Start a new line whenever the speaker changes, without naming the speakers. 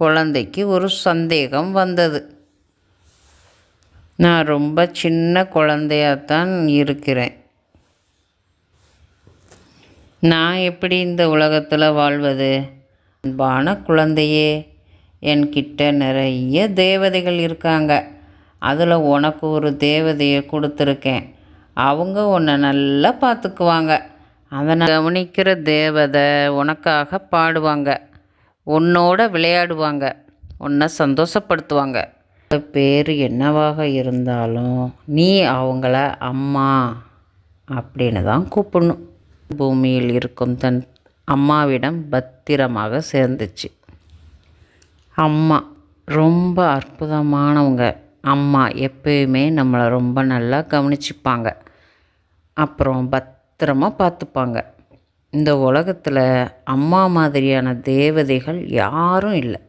குழந்தைக்கு ஒரு சந்தேகம் வந்தது. நான் ரொம்ப சின்ன குழந்தையாத்தான் இருக்கிறேன். நான் எப்படி இந்த உலகத்தில் வாழ்வது? அன்பான குழந்தையே, என்கிட்ட நிறைய தேவதைகள் இருக்காங்க. அதில் உனக்கு ஒரு தேவதையை கொடுத்துருக்கேன். அவங்க உன்னை நல்லா பார்த்துக்குவாங்க. அதனை கவனிக்கிற தேவதை உனக்காக பாடுவாங்க, உன்னோட விளையாடுவாங்க, உன்னை சந்தோஷப்படுத்துவாங்க. பேர் என்னவாக இருந்தாலும் நீ அவங்கள அம்மா அப்படின்னு தான் கூப்பிடணும். பூமியில் இருக்கும் தன் அம்மாவிடம் பத்திரமாக சேர்ந்துச்சு. அம்மா ரொம்ப அற்புதமானவங்க. அம்மா எப்பயுமே நம்மளை ரொம்ப நல்லா கவனிச்சுப்பாங்க, அப்புறம் பத்திரமா பார்த்துப்பாங்க. இந்த உலகத்தில் அம்மா மாதிரியான தேவதைகள் யாரும் இல்லை.